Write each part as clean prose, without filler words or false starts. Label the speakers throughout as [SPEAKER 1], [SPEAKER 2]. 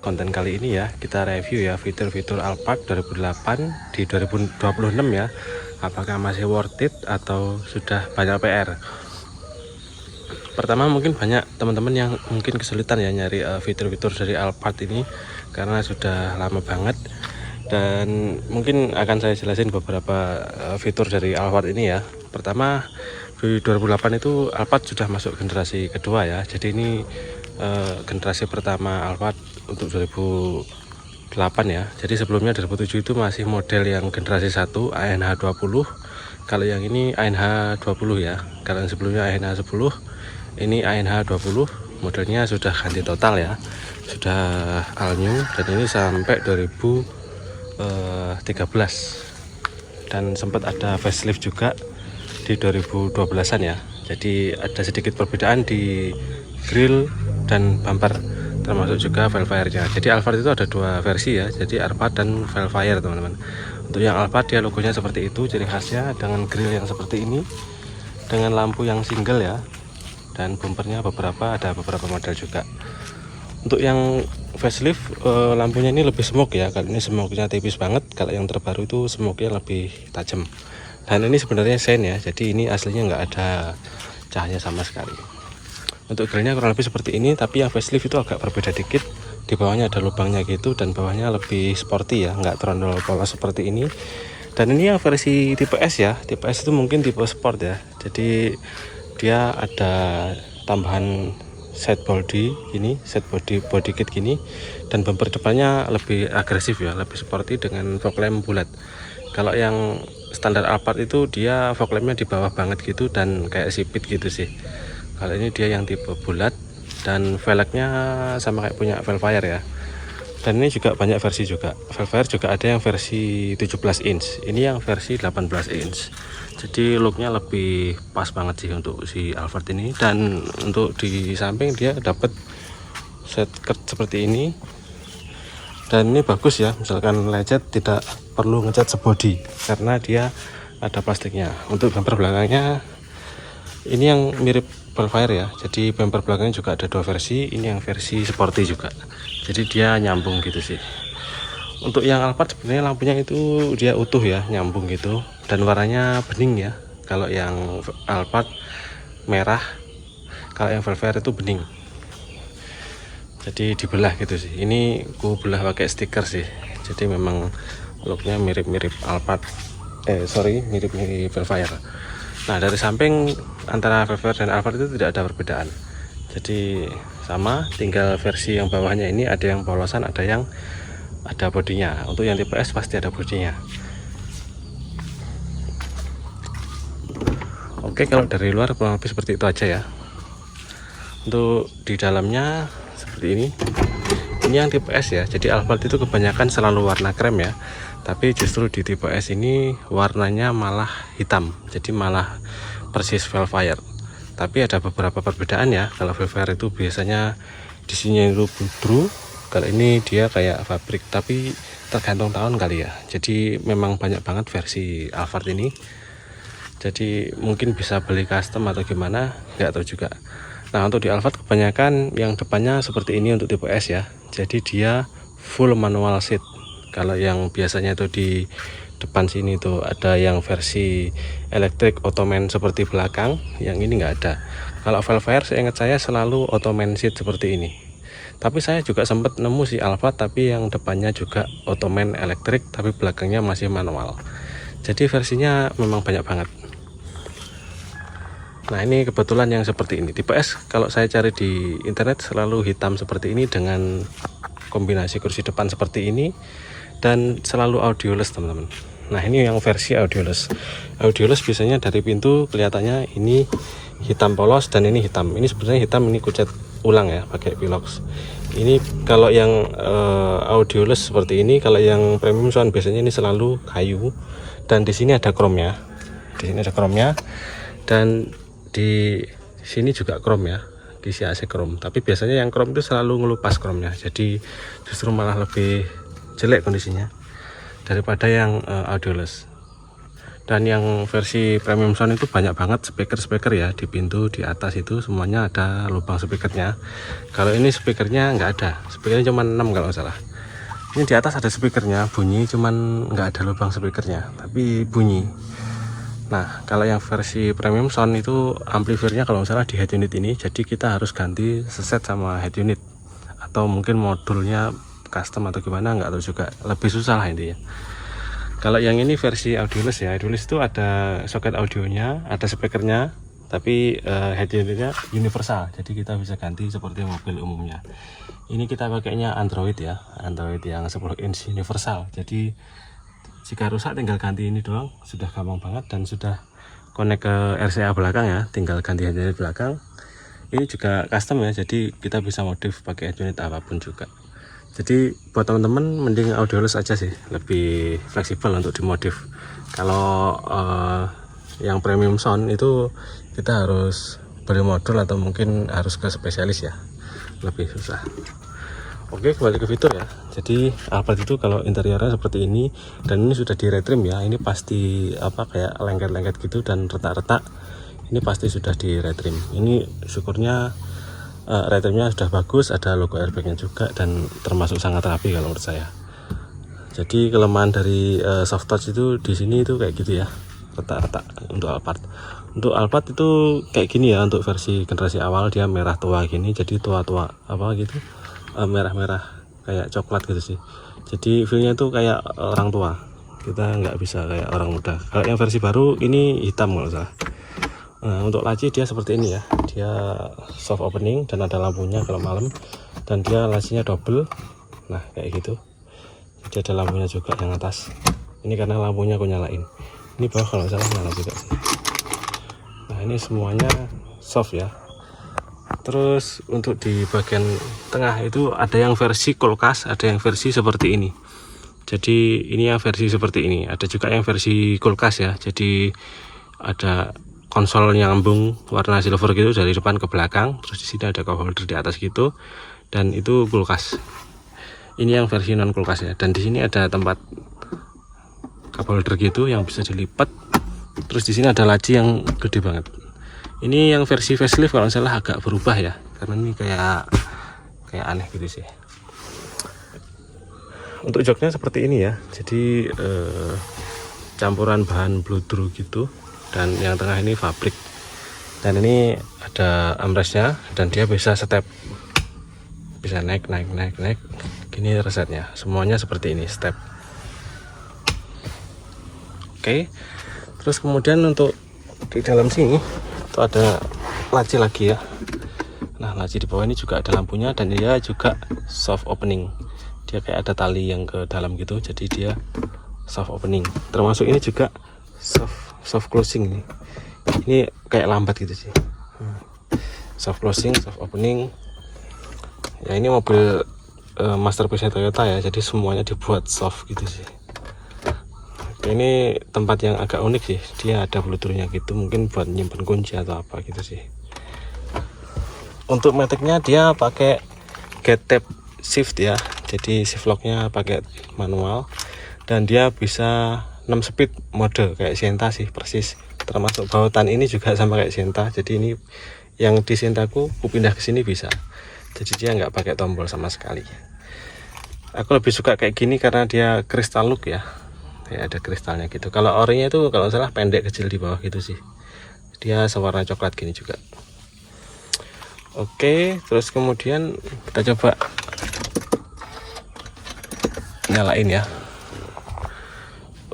[SPEAKER 1] konten kali ini ya, kita review ya fitur-fitur Alphard 2008 di 2026 ya. Apakah masih worth it atau sudah banyak PR? Pertama, mungkin banyak teman-teman yang mungkin kesulitan ya nyari fitur-fitur dari Alphard ini karena sudah lama banget, dan mungkin akan saya jelasin beberapa fitur dari Alphard ini ya. Pertama, di 2008 itu Alphard sudah masuk generasi kedua ya, jadi ini generasi pertama Alphard untuk 2008 ya. Jadi sebelumnya 2007 itu masih model yang generasi 1 ANH20. Kalau yang ini ANH20 ya. Kalau yang sebelumnya ANH10, ini ANH20. Modelnya sudah ganti total ya, sudah all new, dan ini sampai 2013, dan sempat ada facelift juga di 2012an ya. Jadi ada sedikit perbedaan di grill dan bumper, termasuk juga velfire-nya. Jadi Alphard itu ada dua versi ya, jadi Alphard dan velfire teman-teman. Untuk yang Alphard dia logonya seperti itu, ciri khasnya dengan grill yang seperti ini, dengan lampu yang single ya, dan bumpernya ada beberapa model juga. Untuk yang facelift, lampunya ini lebih smoke ya. Kalau ini smoke-nya tipis banget, kalau yang terbaru itu smoke-nya lebih tajam. Dan ini sebenarnya sen ya, jadi ini aslinya nggak ada cahaya sama sekali. Untuk grillnya kurang lebih seperti ini, tapi yang facelift itu agak berbeda dikit. Di bawahnya ada lubangnya gitu, dan bawahnya lebih sporty ya, nggak terlalu polos seperti ini. Dan ini yang versi tipe S ya, tipe S itu mungkin tipe sport ya. Jadi dia ada tambahan set body kit gini, dan bumper depannya lebih agresif ya, lebih sporty dengan fog lamp bulat. Kalau yang standar Alphard itu dia fog lampnya di bawah banget gitu, dan kayak sipit gitu sih. Kalau ini dia yang tipe bulat, dan velgnya sama kayak punya velfire ya. Dan ini juga banyak versi juga. Velfire juga ada yang versi 17 inch, ini yang versi 18 inch. Jadi looknya lebih pas banget sih untuk si Alphard ini. Dan untuk di samping dia dapat set skirt seperti ini, dan ini bagus ya, misalkan lecet tidak perlu ngecat sebody karena dia ada plastiknya. Untuk bumper belakangnya ini yang mirip velfire ya, jadi bumper belakangnya juga ada dua versi, ini yang versi sporty juga, jadi dia nyambung gitu sih. Untuk yang Alphard sebenarnya lampunya itu dia utuh ya, nyambung gitu, dan warnanya bening ya. Kalau yang Alphard merah, kalau yang velfire itu bening, jadi dibelah gitu sih. Ini ku belah pakai stiker sih, jadi memang looknya mirip-mirip Alphard, mirip-mirip velfire. Nah, dari samping antara velfire dan Alphard itu tidak ada perbedaan, jadi sama, tinggal versi yang bawahnya ini ada yang polosan, ada yang ada bodinya. Untuk yang tipe S pasti ada bodinya. Oke, kalau dari luar kurang lebih seperti itu aja ya. Untuk di dalamnya seperti ini yang tipe S ya. Jadi Alphard itu kebanyakan selalu warna krem ya, tapi justru di tipe S ini warnanya malah hitam, jadi malah persis velfire. Tapi ada beberapa perbedaan ya. Kalau velfire itu biasanya di sini itu bluedrue, kalau ini dia kayak fabrik, tapi tergantung tahun kali ya. Jadi memang banyak banget versi Alphard ini, jadi mungkin bisa beli custom atau gimana, nggak tahu juga. Nah, untuk di Alphard kebanyakan yang depannya seperti ini untuk tipe S ya, jadi dia full manual seat. Kalau yang biasanya itu di depan sini tuh ada yang versi elektrik ottoman seperti belakang, yang ini nggak ada. Kalau velfire seingat saya selalu ottoman seat seperti ini. Tapi saya juga sempat nemu si Alphard tapi yang depannya juga ottoman elektrik, tapi belakangnya masih manual. Jadi versinya memang banyak banget. Nah, ini kebetulan yang seperti ini tipe S, kalau saya cari di internet selalu hitam seperti ini dengan kombinasi kursi depan seperti ini, dan selalu audioless teman-teman. Nah, ini yang versi audioless. Audioless biasanya dari pintu kelihatannya ini hitam polos, dan ini hitam. Ini sebenarnya hitam, ini kucet ulang ya pakai Pilox. Ini kalau yang audioless seperti ini. Kalau yang premium sound biasanya ini selalu kayu, dan di sini ada chrome-nya. Di sini ada chrome-nya, dan di sini juga chrome ya, di sini AC chrome. Tapi biasanya yang chrome itu selalu ngelupas chrome-nya, jadi justru malah lebih jelek kondisinya daripada yang audioless. Dan yang versi premium sound itu banyak banget speaker ya, di pintu di atas itu semuanya ada lubang speakernya. Kalau ini speakernya nggak ada, speakernya cuma 6 kalau nggak salah. Ini di atas ada speakernya, bunyi cuman nggak ada lubang speakernya, tapi bunyi. Nah, kalau yang versi premium sound itu amplifiernya kalau nggak salah di head unit ini, jadi kita harus ganti seset sama head unit, atau mungkin modulnya custom atau gimana, nggak tahu juga, lebih susah lah intinya. Kalau yang ini versi Audioless ya, Audioless itu ada soket audionya, ada speakernya, tapi head unitnya universal, jadi kita bisa ganti seperti mobil umumnya. Ini kita pakainya Android ya, Android yang 10 inch universal, jadi jika rusak tinggal ganti ini doang, sudah gampang banget, dan sudah connect ke RCA belakang ya, tinggal ganti head unit belakang. Ini juga custom ya, jadi kita bisa modif pakai head unit apapun juga. Jadi buat teman-teman mending Audioless aja sih, lebih fleksibel untuk dimodif. Kalau yang premium sound itu kita harus beli modul atau mungkin harus ke spesialis ya, lebih susah. Oke, kembali ke fitur ya. Jadi Alphard itu kalau interiornya seperti ini, dan ini sudah di retrim ya, ini pasti kayak lengket-lengket gitu dan retak-retak, ini pasti sudah di retrim. Ini syukurnya retrimnya sudah bagus, ada logo airbagnya juga, dan termasuk sangat rapi kalau menurut saya. Jadi kelemahan dari soft touch itu di sini itu kayak gitu ya, retak-retak untuk Alphard. Untuk Alphard itu kayak gini ya, untuk versi generasi awal dia merah tua gini, jadi tua-tua gitu, merah-merah kayak coklat gitu sih. Jadi feelnya itu kayak orang tua, kita nggak bisa kayak orang muda. Kalau yang versi baru ini hitam kalau salah. Nah, untuk laci dia seperti ini ya, dia soft opening dan ada lampunya kalau malam, dan dia lacinya double. Nah kayak gitu, jadi ada lampunya juga yang atas. Ini karena lampunya aku nyalain, ini bawah kalau salah nyala juga sih. Nah ini semuanya soft ya. Terus untuk di bagian tengah itu ada yang versi kulkas, ada yang versi seperti ini. Jadi ini yang versi seperti ini, ada juga yang versi kulkas ya, jadi ada konsol yang nyambung warna silver gitu dari depan ke belakang, terus di sini ada cup holder di atas gitu, dan itu kulkas. Ini yang versi non kulkas ya, dan di sini ada tempat cup holder gitu yang bisa dilipat. Terus di sini ada laci yang gede banget. Ini yang versi facelift kalau salah agak berubah ya, karena ini kayak aneh gitu sih. Untuk joknya seperti ini ya, jadi campuran bahan bludru gitu, dan yang tengah ini fabrik, dan ini ada armrestnya, dan dia bisa step, bisa naik gini resetnya, semuanya seperti ini step. Oke, terus kemudian untuk di dalam sini itu ada laci lagi ya. Nah laci di bawah ini juga ada lampunya, dan dia juga soft opening, dia kayak ada tali yang ke dalam gitu, jadi dia soft opening. Termasuk ini juga soft closing nih. Ini kayak lambat gitu sih. Soft closing, soft opening. Ya ini mobil masterpiece Toyota ya, jadi semuanya dibuat soft gitu sih. Ini tempat yang agak unik sih, dia ada bluetoothnya gitu, mungkin buat nyimpen kunci atau apa gitu sih. Untuk maticnya dia pakai get tab shift ya, jadi shift locknya pakai manual, dan dia bisa 6 speed mode kayak Sienta sih persis, termasuk bautan ini juga sama kayak Sienta. Jadi ini yang di Sientaku aku pindah ke sini bisa, jadi dia nggak pakai tombol sama sekali. Aku lebih suka kayak gini karena dia kristal look ya, kayak ada kristalnya gitu. Kalau orinya itu kalau salah pendek kecil di bawah gitu sih, dia sewarna coklat gini juga. Oke, terus kemudian kita coba nyalain ya.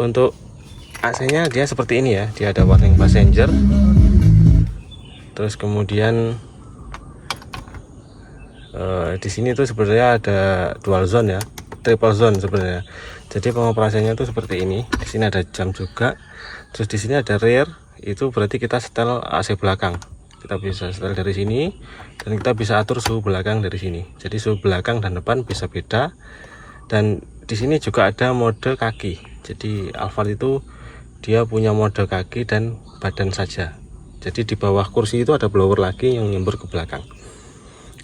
[SPEAKER 1] Untuk AC nya dia seperti ini ya, dia ada warning passenger, terus kemudian di sini tuh sebenarnya ada dual zone ya, triple zone sebenarnya. Jadi pengoperasiannya tuh seperti ini. Di sini ada jam juga, terus di sini ada rear, itu berarti kita setel AC belakang. Kita bisa setel dari sini, dan kita bisa atur suhu belakang dari sini. Jadi suhu belakang dan depan bisa beda. Dan di sini juga ada mode kaki. Jadi Alphard itu dia punya mode kaki dan badan saja. Jadi di bawah kursi itu ada blower lagi yang nyembur ke belakang.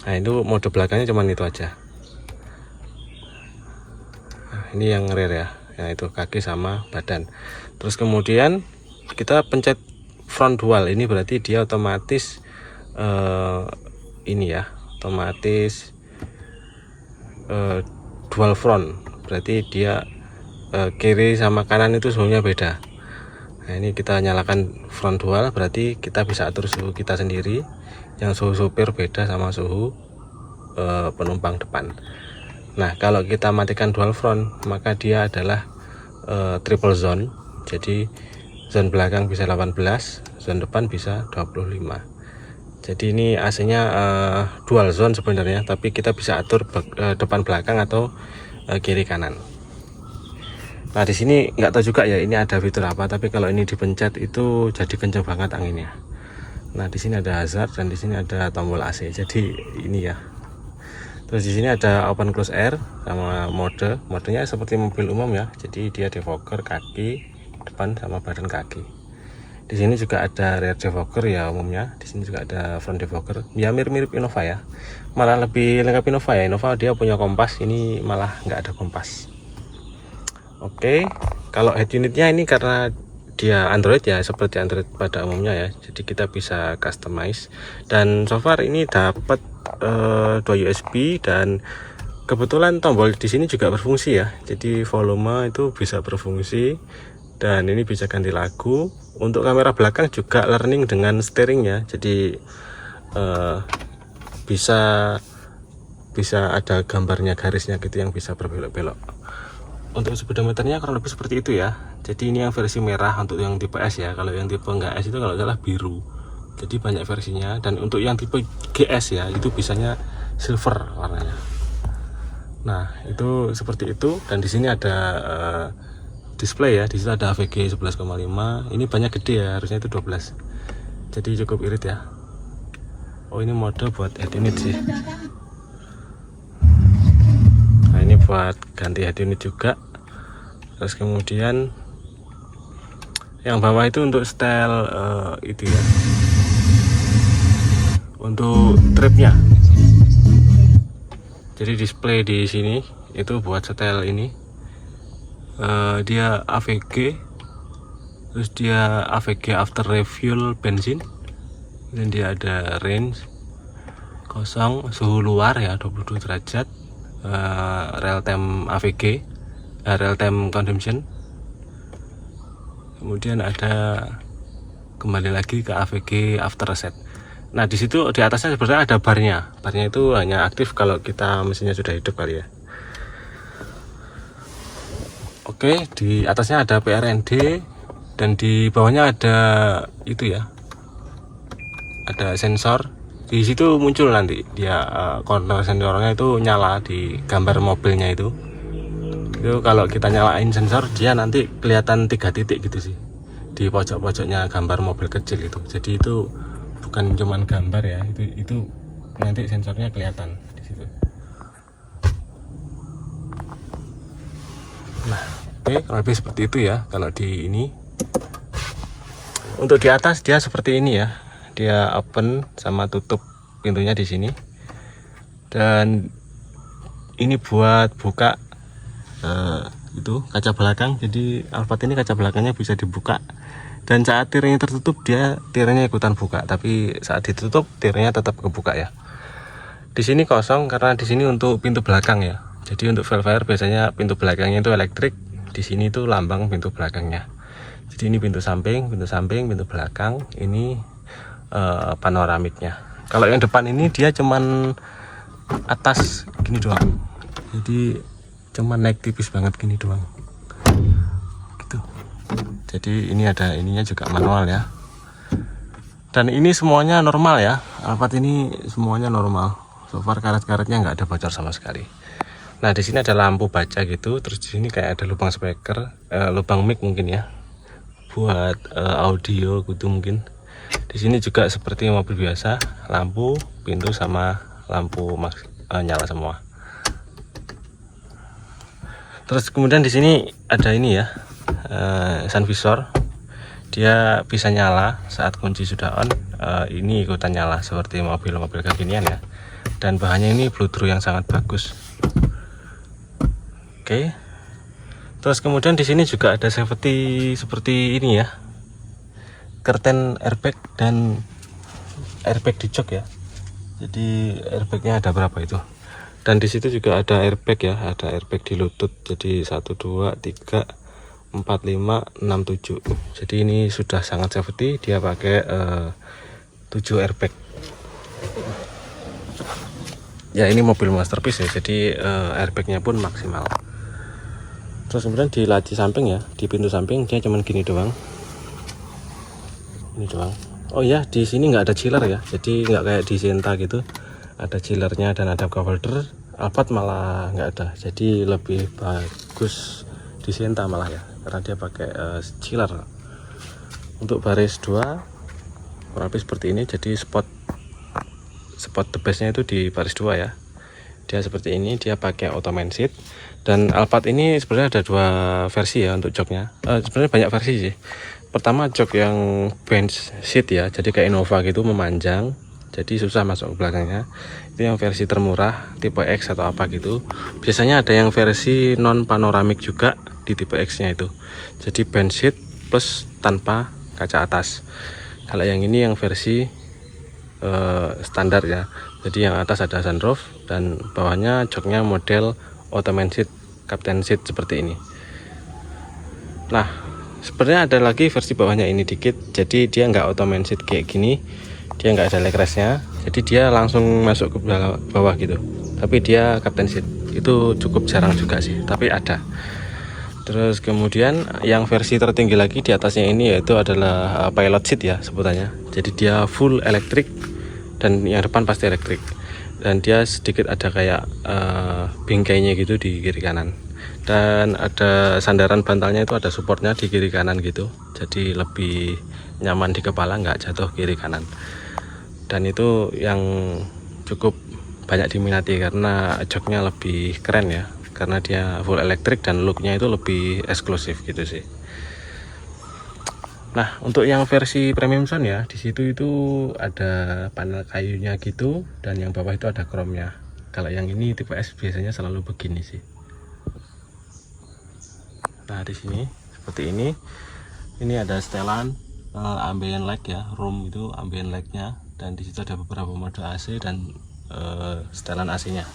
[SPEAKER 1] Nah itu mode belakangnya cuman itu aja. Nah, ini yang rear ya, itu kaki sama badan. Terus kemudian kita pencet front dual, ini berarti dia otomatis ini ya, otomatis dual front, berarti dia kiri sama kanan itu suhunya beda. Nah ini kita nyalakan front dual, berarti kita bisa atur suhu kita sendiri, yang suhu supir beda sama suhu penumpang depan. Nah kalau kita matikan dual front, maka dia adalah triple zone, jadi zone belakang bisa 18, zone depan bisa 25. Jadi ini AC nya dual zone sebenarnya, tapi kita bisa atur depan belakang atau kiri kanan. Nah di sini nggak tahu juga ya ini ada fitur apa, tapi kalau ini dipencet itu jadi kencang banget anginnya. Nah di sini ada hazard dan di sini ada tombol AC. Jadi ini ya. Terus di sini ada open close air sama modenya seperti mobil umum ya. Jadi dia defogger kaki depan sama badan kaki. Di sini juga ada rear defogger ya umumnya. Di sini juga ada front defogger. Ya mirip-mirip Innova ya. Malah lebih lengkap Innova ya. Innova dia punya kompas, ini malah nggak ada kompas. Oke, kalau head unitnya ini karena dia Android ya, seperti Android pada umumnya ya, jadi kita bisa customize. Dan so far ini dapat 2 USB dan kebetulan tombol di sini juga berfungsi ya, jadi volume itu bisa berfungsi dan ini bisa ganti lagu. Untuk kamera belakang juga learning dengan steering ya, jadi bisa ada gambarnya, garisnya gitu yang bisa berbelok-belok. Untuk speedometernya kurang lebih seperti itu ya. Jadi ini yang versi merah untuk yang tipe S ya. Kalau yang tipe enggak S itu kalau salah biru. Jadi banyak versinya. Dan untuk yang tipe GS ya, itu bisanya silver warnanya. Nah itu seperti itu. Dan di sini ada display ya. Di situ ada AVG 11,5. Ini banyak gede ya. Harusnya itu 12. Jadi cukup irit ya. Oh ini mode buat head unit sih. Nah ini buat ganti head unit juga. Terus kemudian yang bawah itu untuk style itu ya, untuk tripnya. Jadi display di sini itu buat setel ini. Dia AVG, terus dia AVG after refuel bensin, dan dia ada range kosong, suhu luar ya 22 derajat, real time AVG, real time consumption. Kemudian ada kembali lagi ke AVG after reset. Nah di situ di atasnya sebenarnya ada barnya. Barnya itu hanya aktif kalau kita mesinnya sudah hidup kali ya. Oke, di atasnya ada PRND dan di bawahnya ada itu ya, ada sensor. Di situ muncul nanti dia corner sensornya itu nyala di gambar mobilnya itu. Itu kalau kita nyalain sensor dia nanti kelihatan 3 titik gitu sih di pojok-pojoknya gambar mobil kecil itu. Jadi itu bukan cuman gambar ya, itu nanti sensornya kelihatan di situ. Nah oke, kalau lebih seperti itu ya. Kalau di ini untuk di atas dia seperti ini ya, dia open sama tutup pintunya di sini. Dan ini buat buka itu kaca belakang. Jadi Alphard ini kaca belakangnya bisa dibuka, dan saat tirnya tertutup dia tirnya ikutan buka, tapi saat ditutup tirnya tetap kebuka ya. Di sini kosong karena di sini untuk pintu belakang ya. Jadi untuk velfire biasanya pintu belakangnya itu elektrik, di sini tuh lambang pintu belakangnya. Jadi ini pintu samping, pintu belakang, ini panoramiknya. Kalau yang depan ini dia cuman atas gini doang, jadi cuman naik tipis banget gini doang gitu. Jadi ini ada ininya juga manual ya, dan ini semuanya normal ya. Alphard ini semuanya normal. So far karet-karetnya nggak ada bocor sama sekali. Nah di sini ada lampu baca gitu, terus di sini kayak ada lubang speaker, lubang mic mungkin ya, buat audio gitu mungkin. Di sini juga seperti mobil biasa, lampu, pintu sama lampu nyala semua. Terus kemudian di sini ada ini ya, sun visor. Dia bisa nyala saat kunci sudah on. Ini ikutan nyala seperti mobil-mobil kekinian ya. Dan bahannya ini Bluetooth yang sangat bagus. Oke. Terus kemudian di sini juga ada safety seperti ini ya. curtain airbag dan airbag di jok ya. Jadi airbagnya ada berapa itu, dan di situ juga ada airbag ya, ada airbag di lutut. Jadi 1 2 3 4 5 6 7. Jadi ini sudah sangat safety, dia pakai 7 airbag ya. Ini mobil masterpiece ya, jadi airbagnya pun maksimal. Terus kemudian di laci samping ya, di pintu samping dia cuman gini doang, ini doang. Oh ya, di sini nggak ada chiller ya, jadi nggak kayak di Sienta gitu ada chillernya dan ada cup holder. Alphard malah nggak ada, jadi lebih bagus di Sienta malah ya, karena dia pakai chiller. Untuk baris 2 kurang lebih seperti ini, jadi spot the bestnya itu di baris 2 ya. Dia seperti ini, dia pakai Ottoman seat. Dan Alphard ini sebenarnya ada 2 versi ya untuk joknya. Sebenarnya banyak versi sih. Pertama jok yang bench seat ya, jadi kayak Innova gitu, memanjang, jadi susah masuk ke belakangnya. Itu yang versi termurah, tipe X atau apa gitu. Biasanya ada yang versi non panoramik juga di tipe X nya itu, jadi bench seat plus tanpa kaca atas. Kalau yang ini yang versi standar ya, jadi yang atas ada sunroof dan bawahnya joknya model Ottoman seat, captain seat seperti ini. Nah, sebenarnya ada lagi versi bawahnya ini dikit, jadi dia nggak Ottoman seat kayak gini, dia nggak ada leg restnya, jadi dia langsung masuk ke bawah gitu. Tapi dia captain seat, itu cukup jarang juga sih, tapi ada. Terus kemudian yang versi tertinggi lagi di atasnya ini yaitu adalah pilot seat ya sebutannya. Jadi dia full elektrik dan yang depan pasti elektrik. Dan dia sedikit ada kayak bingkainya gitu di kiri kanan. Dan ada sandaran bantalnya itu ada supportnya di kiri kanan gitu. Jadi lebih nyaman di kepala, nggak jatuh kiri kanan. Dan itu yang cukup banyak diminati karena joknya lebih keren ya, karena dia full elektrik dan looknya itu lebih eksklusif gitu sih. Nah, untuk yang versi premium sound ya, di situ itu ada panel kayunya gitu dan yang bawah itu ada chrome-nya. Kalau yang ini tipe S biasanya selalu begini sih. Nah, di sini seperti ini. Ini ada setelan ambient light ya, room itu ambient light-nya, dan di situ ada beberapa mode AC dan setelan AC-nya.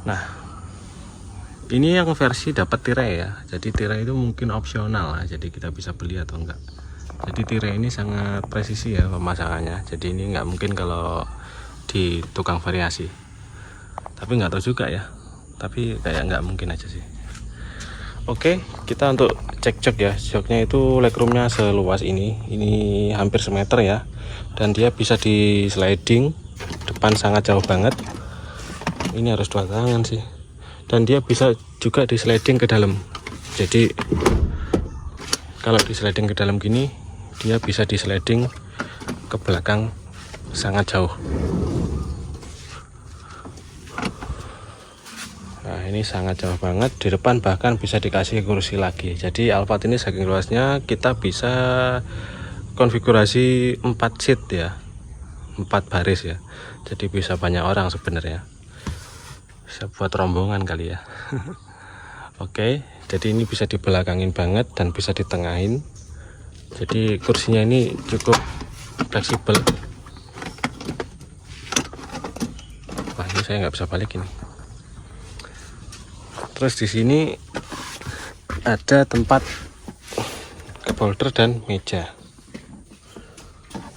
[SPEAKER 1] Nah, ini yang versi dapat tirai ya, jadi tirai itu mungkin opsional lah, jadi kita bisa beli atau enggak. Jadi tirai ini sangat presisi ya pemasangannya, jadi ini nggak mungkin kalau di tukang variasi. Tapi nggak tahu juga ya, tapi kayak nggak mungkin aja sih. Oke, kita untuk cek jok ya. Joknya itu legroomnya seluas ini hampir semeter ya, dan dia bisa di sliding, depan sangat jauh banget. Ini harus 2 tangan sih. Dan dia bisa juga di sliding ke dalam. Jadi kalau di sliding ke dalam gini, dia bisa di sliding ke belakang sangat jauh. Nah, ini sangat jauh banget. Di depan bahkan bisa dikasih kursi lagi. Jadi Alphard ini saking luasnya kita bisa konfigurasi 4 seat ya, 4 baris ya. Jadi bisa banyak orang sebenarnya. Bisa buat rombongan kali ya. Oke, jadi ini bisa dibelakangin banget dan bisa ditengahin. Jadi kursinya ini cukup fleksibel. Wah, ini saya nggak bisa balik ini. Terus di sini ada tempat cup holder dan meja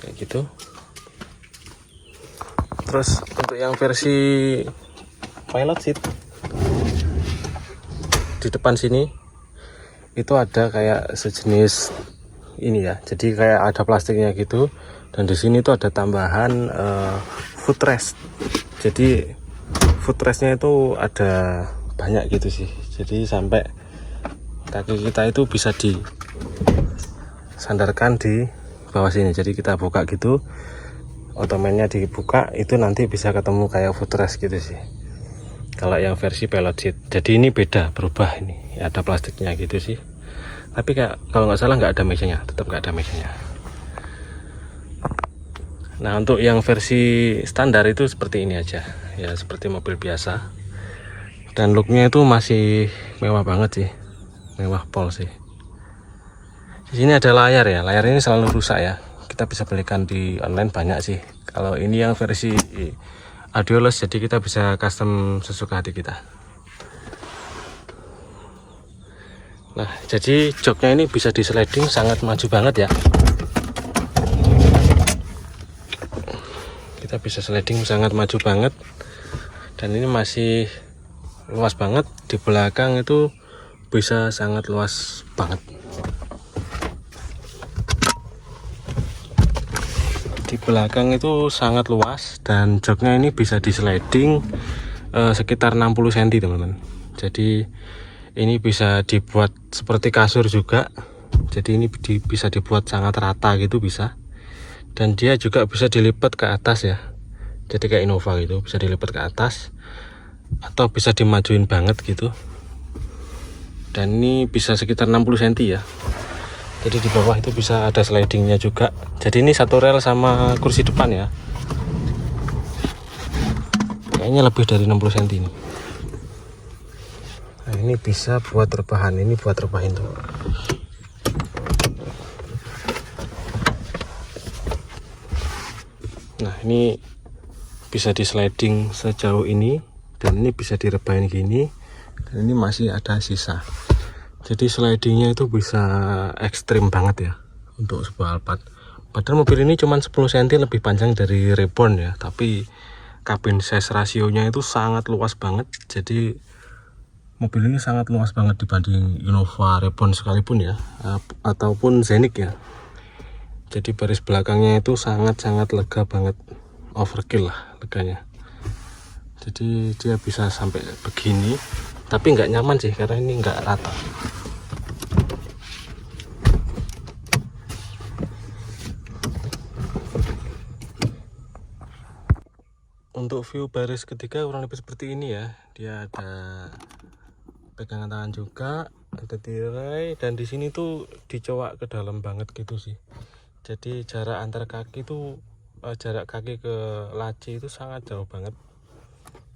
[SPEAKER 1] kayak gitu. Terus untuk yang versi pilot seat di depan sini itu ada kayak sejenis ini ya, jadi kayak ada plastiknya gitu, dan di sini tuh ada tambahan footrest. Jadi footrestnya itu ada banyak gitu sih, jadi sampai kaki kita itu bisa disandarkan di bawah sini. Jadi kita buka gitu, ottomannya dibuka, itu nanti bisa ketemu kayak footrest gitu sih kalau yang versi pilot seat. Jadi ini beda, berubah, ini ada plastiknya gitu sih. Tapi kayak kalau nggak salah nggak ada mejanya, tetap nggak ada mejanya. Nah, untuk yang versi standar itu seperti ini aja ya, seperti mobil biasa. Dan looknya itu masih mewah banget sih, mewah pol sih. Di sini ada layar ya, layar ini selalu rusak ya. Kita bisa belikan di online banyak sih. Kalau ini yang versi audioless, jadi kita bisa custom sesuka hati kita. Nah, jadi joknya ini bisa di sliding, sangat maju banget ya. Kita bisa sliding sangat maju banget. Dan ini masih luas banget. Di belakang itu bisa sangat luas banget. Di belakang itu sangat luas dan joknya ini bisa di sliding sekitar 60 cm teman-teman. Jadi ini bisa dibuat seperti kasur juga. Jadi ini bisa dibuat sangat rata gitu bisa. Dan dia juga bisa dilipat ke atas ya. Jadi kayak Innova gitu, bisa dilipat ke atas atau bisa dimajuin banget gitu. Dan ini bisa sekitar 60 cm ya. Jadi di bawah itu bisa ada slidingnya juga. Jadi ini satu rel sama kursi depan ya. Kayaknya lebih dari 60 cm ini. Nah, ini bisa buat rebahan, ini buat rebahin tuh. Nah, ini bisa di sliding sejauh ini dan ini bisa direbahin gini. Dan ini masih ada sisa. Jadi slidingnya itu bisa ekstrim banget ya untuk sebuah Alphard. Padahal mobil ini cuma 10 cm lebih panjang dari Reborn ya, tapi kabin size rasionya itu sangat luas banget. Jadi mobil ini sangat luas banget dibanding Innova Reborn sekalipun ya, ataupun Scenic ya. Jadi baris belakangnya itu sangat-sangat lega banget, overkill lah leganya. Jadi dia bisa sampai begini, tapi nggak nyaman sih karena ini nggak rata. Untuk view baris ketiga kurang lebih seperti ini ya. Dia ada pegangan tangan juga, ada tirai, dan di sini tuh dicowak ke dalam banget gitu sih. Jadi jarak antar kaki tuh jarak kaki ke laci itu sangat jauh banget.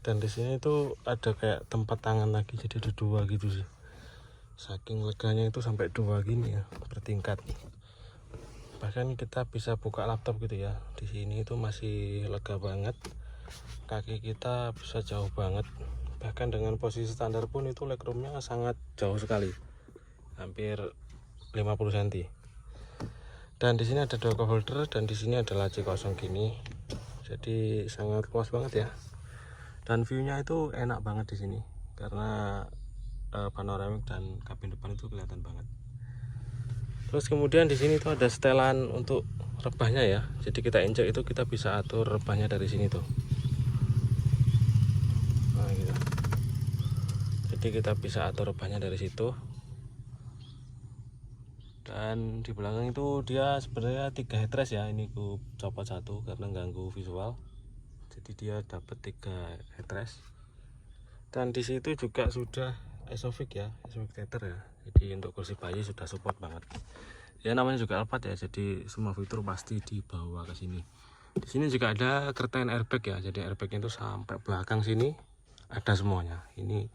[SPEAKER 1] Dan di sini tuh ada kayak tempat tangan lagi, jadi ada dua gitu sih. Saking leganya itu sampai dua gini ya, bertingkat. Bahkan kita bisa buka laptop gitu ya. Di sini itu masih lega banget. Kaki kita bisa jauh banget. Bahkan dengan posisi standar pun itu legroomnya sangat jauh sekali, hampir 50 cm. Dan di sini ada dua cup holder dan di sini ada laci kosong gini. Jadi sangat luas banget ya. Dan view-nya itu enak banget di sini karena panoramik dan kabin depan itu kelihatan banget. Terus kemudian di sini tuh ada setelan untuk rebahnya ya. Jadi kita injek itu kita bisa atur rebahnya dari sini tuh. Jadi kita bisa atur rebahnya dari situ. Dan di belakang itu dia sebenarnya 3 headrest ya. Ini ku copot satu karena ganggu visual. Jadi dia dapat 3 headrest. Dan di situ juga sudah Isofix ya, Isofix tether ya. Jadi untuk kursi bayi sudah support banget. Ya namanya juga Alphard ya. Jadi semua fitur pasti dibawa ke sini. Di sini juga ada curtain airbag ya. Jadi airbagnya itu sampai belakang sini ada semuanya. Ini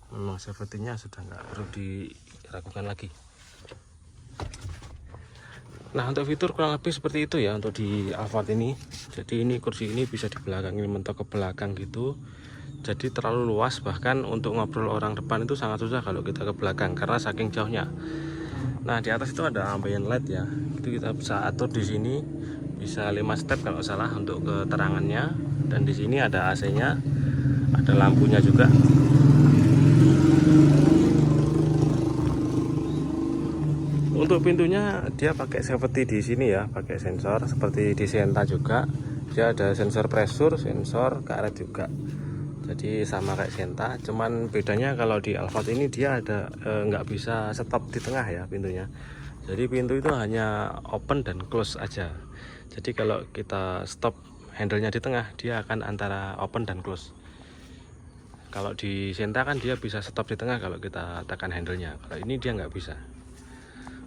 [SPEAKER 1] memang safety-nya sudah nggak perlu diragukan lagi. Nah untuk fitur kurang lebih seperti itu ya untuk di Alphard ini. Jadi ini kursi ini bisa di belakang, ini mentok ke belakang gitu. Jadi terlalu luas, bahkan untuk ngobrol orang depan itu sangat susah kalau kita ke belakang karena saking jauhnya. Nah di atas itu ada ambient light ya. Itu kita bisa atur di sini, bisa 5 step kalau salah untuk keterangannya. Dan di sini ada AC-nya, ada lampunya juga. Untuk pintunya dia pakai safety di sini ya, pakai sensor seperti di Sienta juga. Dia ada sensor pressure, sensor karet juga. Jadi sama kayak Sienta, cuman bedanya kalau di Alphard ini dia ada nggak bisa stop di tengah ya pintunya. Jadi pintu itu hanya open dan close aja. Jadi kalau kita stop handle-nya di tengah, dia akan antara open dan close. Kalau di Sienta kan dia bisa stop di tengah kalau kita tekan handle-nya. Kalau ini dia nggak bisa.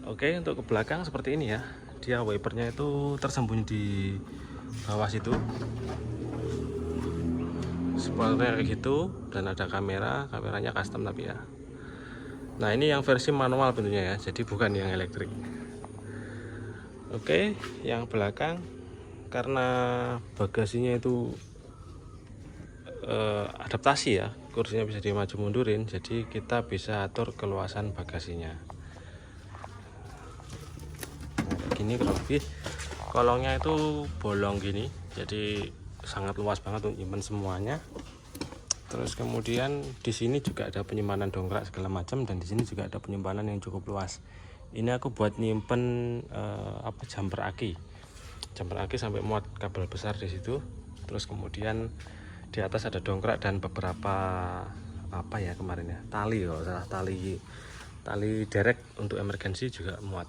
[SPEAKER 1] Oke, untuk ke belakang seperti ini ya. Dia wipernya itu tersembunyi di bawah situ. Spoilernya kayak gitu, dan ada kameranya custom tapi ya. Nah ini yang versi manual pintunya ya, jadi bukan yang elektrik. Oke, yang belakang karena bagasinya itu adaptasi ya, kursinya bisa dimaju mundurin, jadi kita bisa atur keluasan bagasinya. Nah, gini kurang lebih kolongnya itu bolong gini, jadi sangat luas banget untuk nyimpen semuanya. Terus kemudian di sini juga ada penyimpanan dongkrak segala macam, dan di sini juga ada penyimpanan yang cukup luas. Ini aku buat nyimpen jumper aki sampai muat kabel besar di situ. Terus kemudian di atas ada dongkrak dan beberapa kemarin ya, tali kalau salah, tali derek untuk emergensi juga muat.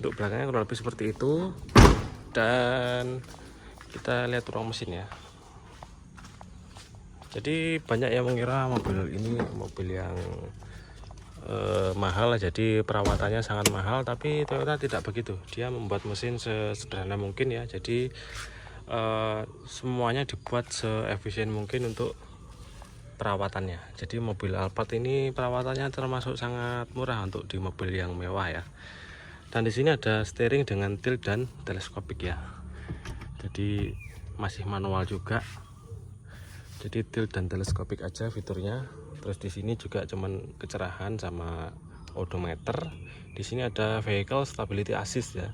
[SPEAKER 1] Untuk belakangnya kurang lebih seperti itu. Dan kita lihat ruang mesin ya. Jadi banyak yang mengira mobil ini mobil yang mahal, jadi perawatannya sangat mahal, tapi Toyota tidak begitu. Dia membuat mesin sesederhana mungkin ya, jadi semuanya dibuat seefisien mungkin untuk perawatannya. Jadi mobil Alphard ini perawatannya termasuk sangat murah untuk di mobil yang mewah ya. Dan di sini ada steering dengan tilt dan teleskopik ya, jadi masih manual juga, jadi tilt dan teleskopik aja fiturnya. Terus di sini juga cuman kecerahan sama odometer. Di sini ada vehicle stability assist ya,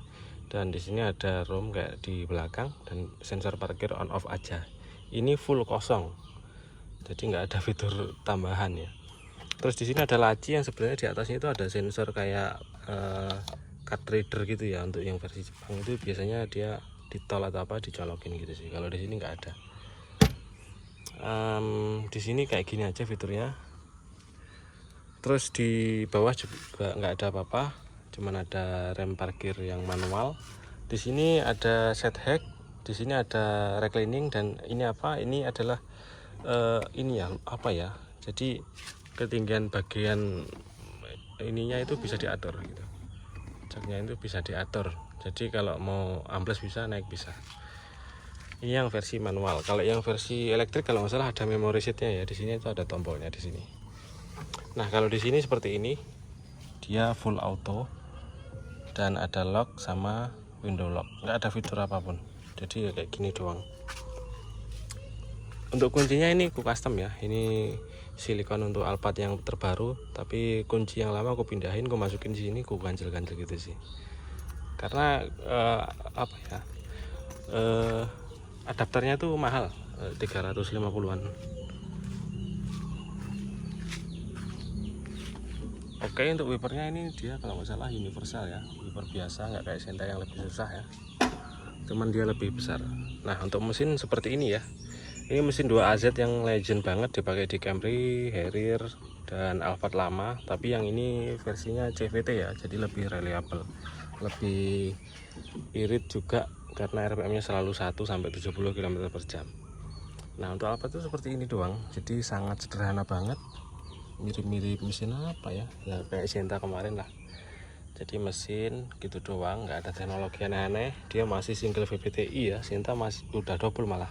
[SPEAKER 1] dan di sini ada room kayak di belakang, dan sensor parkir on off aja. Ini full kosong, jadi nggak ada fitur tambahan ya. Terus di sini ada laci yang sebenarnya di atasnya itu ada sensor kayak card reader gitu ya. Untuk yang versi Jepang itu biasanya dia ditol atau apa dicolokin gitu sih. Kalau di sini nggak ada. Di sini kayak gini aja fiturnya. Terus di bawah juga nggak ada apa-apa, cuman ada rem parkir yang manual. Di sini ada set hack, di sini ada reclining, dan ini apa? Ini adalah ini ya, apa ya? Jadi ketinggian bagian ininya itu bisa diatur gitu. Jaknya itu bisa diatur. Jadi kalau mau ambles bisa, naik bisa. Ini yang versi manual. Kalau yang versi elektrik kalau nggak salah ada memory seatnya ya. Di sini itu ada tombolnya di sini. Nah kalau di sini seperti ini, dia full auto dan ada lock sama window lock. Nggak ada fitur apapun. Jadi ya kayak gini doang. Untuk kuncinya ini aku custom ya. Ini silikon untuk Alphard yang terbaru. Tapi kunci yang lama aku pindahin, aku masukin di sini, aku ganjel-ganjel gitu sih. Karena adapternya tuh mahal, 350-an. Oke, untuk wipernya ini dia kalau nggak salah universal ya, wiper biasa, nggak kayak Senta yang lebih susah ya, cuman dia lebih besar. Nah untuk mesin seperti ini ya, ini mesin 2AZ yang legend banget, dipakai di Camry, Harrier, dan Alphard lama. Tapi yang ini versinya CVT ya, jadi lebih reliable, lebih irit juga karena RPM-nya selalu 1-70 km/jam. Nah untuk Alphard itu seperti ini doang, jadi sangat sederhana banget, mirip-mirip mesin apa ya, kayak Sienta kemarin lah. Jadi mesin gitu doang, nggak ada teknologi aneh-aneh. Dia masih single VVTi ya, Sienta masih udah double malah.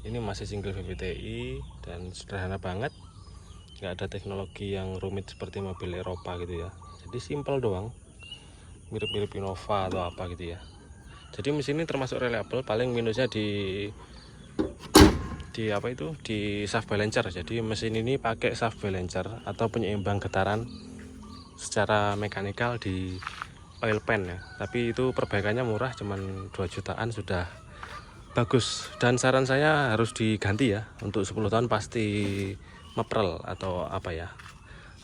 [SPEAKER 1] Ini masih single VVTi dan sederhana banget, nggak ada teknologi yang rumit seperti mobil Eropa gitu ya. Jadi simple doang, mirip-mirip Innova atau apa gitu ya. Jadi mesin ini termasuk reliable. Paling minusnya di shaft balancer. Jadi mesin ini pakai shaft balancer atau penyeimbang getaran secara mekanikal di oil pan ya. Tapi itu perbaikannya murah, cuman 2 jutaan sudah bagus. Dan saran saya harus diganti ya. Untuk 10 tahun pasti meprel atau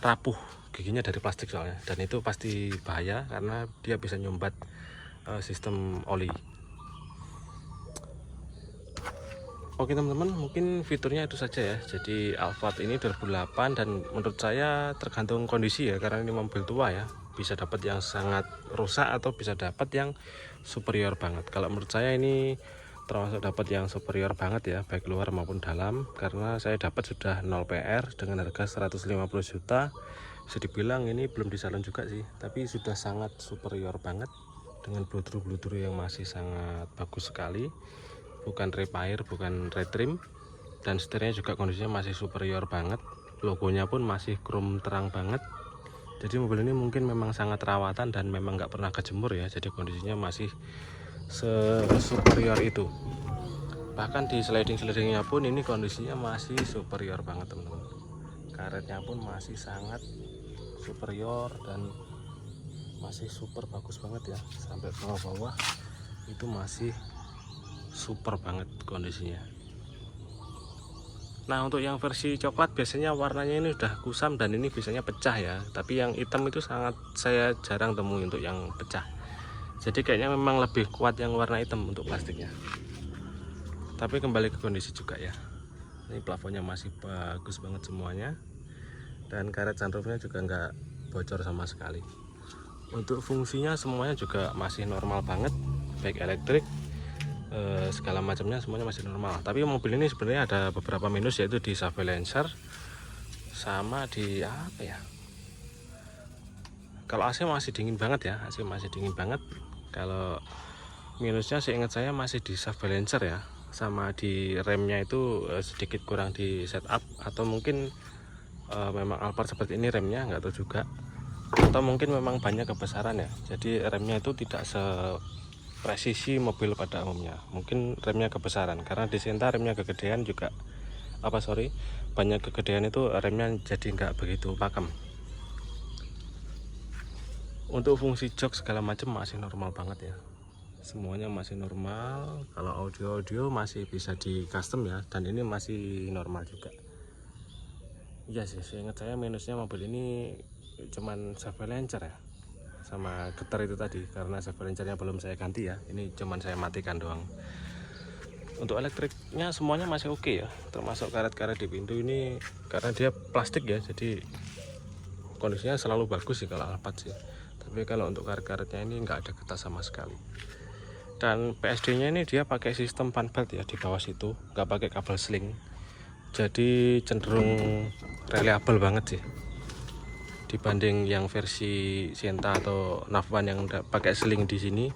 [SPEAKER 1] rapuh giginya dari plastik soalnya. Dan itu pasti bahaya karena dia bisa nyumbat sistem oli. Oke teman-teman, mungkin fiturnya itu saja ya. Jadi Alphard ini 2008 dan menurut saya tergantung kondisi ya, karena ini mobil tua ya. Bisa dapat yang sangat rusak atau bisa dapat yang superior banget. Kalau menurut saya ini termasuk dapat yang superior banget ya, baik luar maupun dalam, karena saya dapat sudah 0 PR dengan harga 150 juta. Bisa dibilang ini belum di salon juga sih, tapi sudah sangat superior banget dengan bludur-bludur yang masih sangat bagus sekali. Bukan repair, bukan retrim, dan setirnya juga kondisinya masih superior banget. Logonya pun masih chrome terang banget, Jadi mobil ini mungkin memang sangat rawatan dan memang nggak pernah kejemur ya, jadi kondisinya masih superior itu. Bahkan di sliding-slidingnya pun ini kondisinya masih superior banget teman-teman. Karetnya pun masih sangat superior dan masih super bagus banget ya, sampai bawah-bawah itu masih super banget kondisinya. Nah, untuk yang versi coklat biasanya warnanya ini udah kusam dan ini biasanya pecah ya, tapi yang hitam itu sangat saya jarang temui untuk yang pecah. Jadi kayaknya memang lebih kuat yang warna hitam untuk plastiknya. Tapi kembali ke kondisi juga ya, ini plafonnya masih bagus banget semuanya, dan karet sunroofnya juga nggak bocor sama sekali. Untuk fungsinya semuanya juga masih normal banget, baik elektrik segala macamnya semuanya masih normal. Tapi mobil ini sebenarnya ada beberapa minus, yaitu di silencer sama di apa ya, kalau AC masih dingin banget ya, AC masih dingin banget. Kalau minusnya seingat saya masih di silencer ya, sama di remnya itu sedikit kurang di setup, atau mungkin memang Alphard seperti ini remnya, nggak tahu juga, atau mungkin memang banyak kebesaran ya, jadi remnya itu tidak presisi mobil pada umumnya. Mungkin remnya kebesaran, karena di Sienta remnya kegedean juga, banyak kegedean itu remnya jadi nggak begitu pakem. Untuk fungsi jok segala macam masih normal banget ya, semuanya masih normal. Kalau audio masih bisa di custom ya, dan ini masih normal juga. Iya sih, seingat saya minusnya mobil ini cuman silencer ya, sama getar itu tadi, karena silencernya belum saya ganti ya, ini cuman saya matikan doang. Untuk elektriknya semuanya masih oke ya, termasuk karet-karet di pintu ini, karena dia plastik ya, jadi kondisinya selalu bagus sih kalau Alphard sih. Tapi kalau untuk karet-karetnya ini nggak ada getah sama sekali. Dan PSD nya ini dia pakai sistem fan belt ya di bawah situ, nggak pakai kabel sling, jadi cenderung reliable banget sih dibanding yang versi Sienta atau Navwan yang pakai seling. Di sini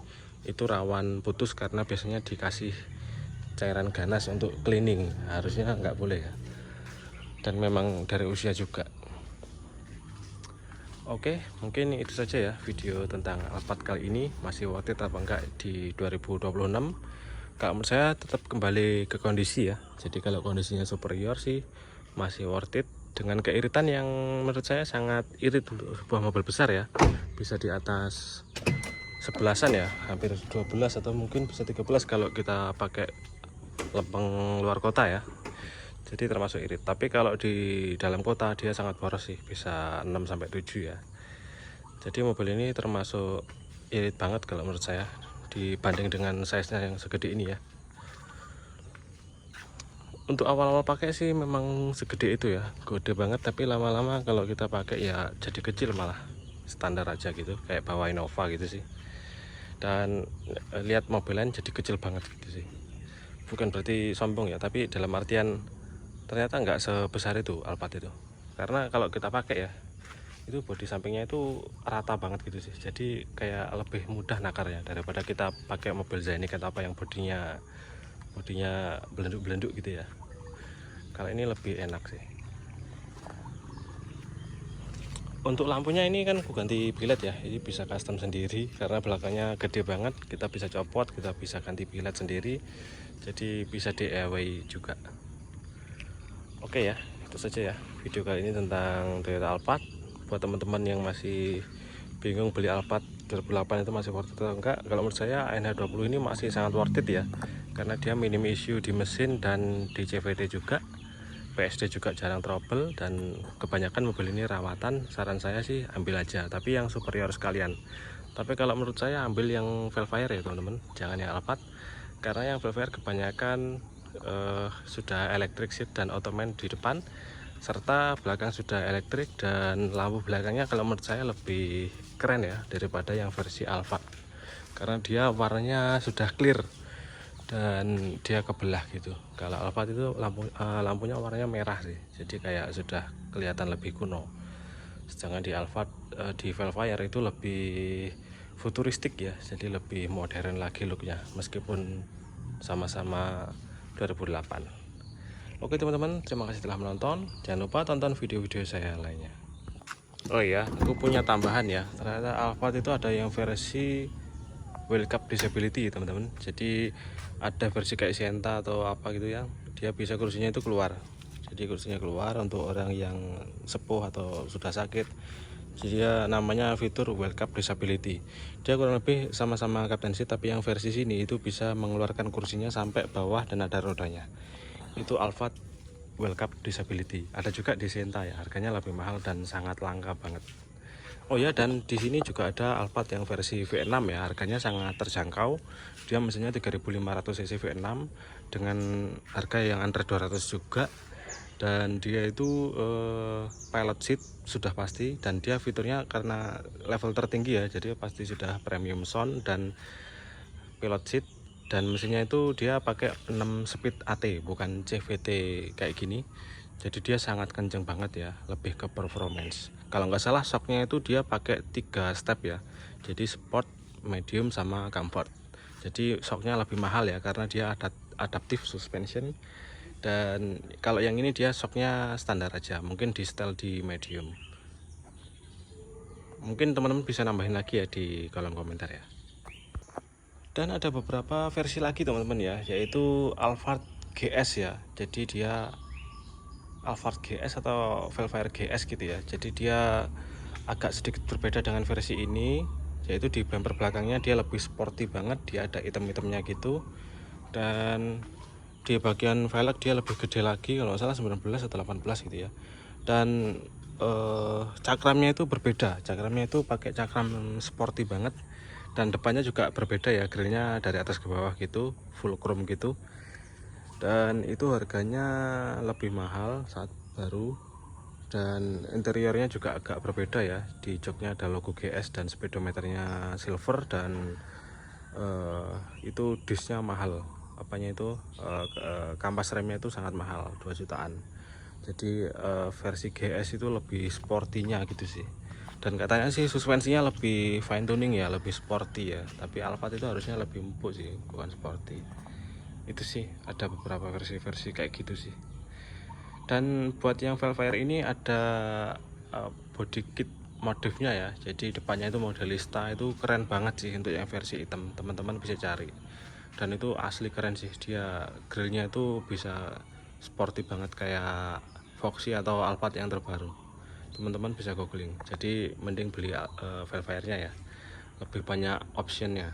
[SPEAKER 1] itu rawan putus karena biasanya dikasih cairan ganas untuk cleaning, harusnya nggak boleh ya, dan memang dari usia juga. Oke, mungkin itu saja ya video tentang Alphard kali ini. Masih worth it apa enggak di 2026? Kalau menurut saya tetap kembali ke kondisi ya, jadi kalau kondisinya superior sih masih worth it, dengan keiritan yang menurut saya sangat irit untuk sebuah mobil besar ya, bisa di atas 11-an ya, hampir 12 atau mungkin bisa 13 kalau kita pakai lempeng luar kota ya, jadi termasuk irit. Tapi kalau di dalam kota dia sangat boros sih, bisa 6-7 ya. Jadi mobil ini termasuk irit banget kalau menurut saya dibanding dengan size-nya yang segede ini ya. Untuk awal-awal pakai sih memang segede itu ya, gede banget, tapi lama-lama kalau kita pakai ya jadi kecil, malah standar aja gitu, kayak bawa Innova gitu sih. Dan lihat mobilan jadi kecil banget gitu sih. Bukan berarti sombong ya, tapi dalam artian ternyata nggak sebesar itu Alphard itu. Karena kalau kita pakai ya, itu bodi sampingnya itu rata banget gitu sih, jadi kayak lebih mudah nakarnya daripada kita pakai mobil Zainic atau apa yang bodinya belenduk-belenduk gitu ya. Kalau ini lebih enak sih. Untuk lampunya ini kan aku ganti biled ya, ini bisa custom sendiri karena belakangnya gede banget, kita bisa copot, kita bisa ganti biled sendiri, jadi bisa DIY juga. Oke ya, itu saja ya video kali ini tentang Toyota Alphard. Buat teman-teman yang masih bingung beli Alphard 2008 itu masih worth it atau enggak, kalau menurut saya NH20 ini masih sangat worth it ya, karena dia minim issue di mesin dan di CVT juga, PSD juga jarang trouble, dan kebanyakan mobil ini rawatan. Saran saya sih ambil aja, tapi yang superior sekalian. Tapi kalau menurut saya ambil yang Velfire ya teman-teman, jangan yang Alphard, karena yang Velfire kebanyakan sudah elektrik seat dan ottoman di depan, serta belakang sudah elektrik, dan lampu belakangnya kalau menurut saya lebih keren ya daripada yang versi Alphard, karena dia warnanya sudah clear dan dia kebelah gitu. Kalau Alphard itu lampunya warnanya merah sih, jadi kayak sudah kelihatan lebih kuno. Sedangkan di Alphard di Velfire itu lebih futuristik ya, jadi lebih modern lagi looknya, meskipun sama-sama 2008. Oke teman-teman, terima kasih telah menonton. Jangan lupa tonton video-video saya lainnya. Oh iya, aku punya tambahan ya. Ternyata Alphard itu ada yang versi Wheel Cup Disability teman-teman. Jadi ada versi kayak Sienta atau apa gitu ya, dia bisa kursinya itu keluar. Jadi kursinya keluar untuk orang yang sepuh atau sudah sakit. Jadi dia namanya fitur Wheel Cup Disability. Dia kurang lebih sama-sama Captain Seat, tapi yang versi sini itu bisa mengeluarkan kursinya sampai bawah dan ada rodanya. Itu Alphard Wheel Cup Disability. Ada juga di Sienta ya, harganya lebih mahal dan sangat langka banget. Oh ya, dan di sini juga ada Alphard yang versi V6 ya, harganya sangat terjangkau. Dia mesinnya 3500 cc V6 dengan harga yang under 200 juga. Dan dia itu pilot seat sudah pasti, dan dia fiturnya karena level tertinggi ya, jadi pasti sudah premium sound dan pilot seat. Dan mesinnya itu dia pakai 6 speed AT bukan CVT kayak gini, jadi dia sangat kenceng banget ya, lebih ke performance. Kalau nggak salah shocknya itu dia pakai 3 step ya, jadi sport, medium, sama comfort. Jadi shocknya lebih mahal ya karena dia ada adaptive suspension. Dan kalau yang ini dia shocknya standar aja, mungkin di setel di medium. Mungkin teman-teman bisa nambahin lagi ya di kolom komentar ya. Dan ada beberapa versi lagi teman-teman ya, yaitu Alphard GS ya. Jadi dia Alphard GS atau Velfire GS gitu ya. Jadi dia agak sedikit berbeda dengan versi ini, yaitu di bumper belakangnya dia lebih sporty banget, dia ada item-itemnya gitu. Dan di bagian velg dia lebih gede lagi, kalau nggak salah 19 atau 18 gitu ya. Dan cakramnya itu berbeda, cakramnya itu pakai cakram sporty banget. Dan depannya juga berbeda ya, grillnya dari atas ke bawah gitu, full chrome gitu. Dan itu harganya lebih mahal saat baru. Dan interiornya juga agak berbeda ya, di joknya ada logo GS dan speedometernya silver. Dan itu disknya mahal, apanya itu kampas remnya itu sangat mahal, 2 jutaan. Jadi versi GS itu lebih sportinya gitu sih. Dan katanya sih suspensinya lebih fine tuning ya, lebih sporty ya. Tapi Alphard itu harusnya lebih empuk sih, bukan sporty. Itu sih, ada beberapa versi-versi kayak gitu sih. Dan buat yang Velfire ini ada body kit modifnya ya. Jadi depannya itu modelista, itu keren banget sih untuk yang versi hitam. Teman-teman bisa cari. Dan itu asli keren sih. Dia grillnya itu bisa sporty banget kayak Foxy atau Alphard yang terbaru. Teman-teman bisa googling. Jadi mending beli Velfire-nya ya. Lebih banyak optionnya.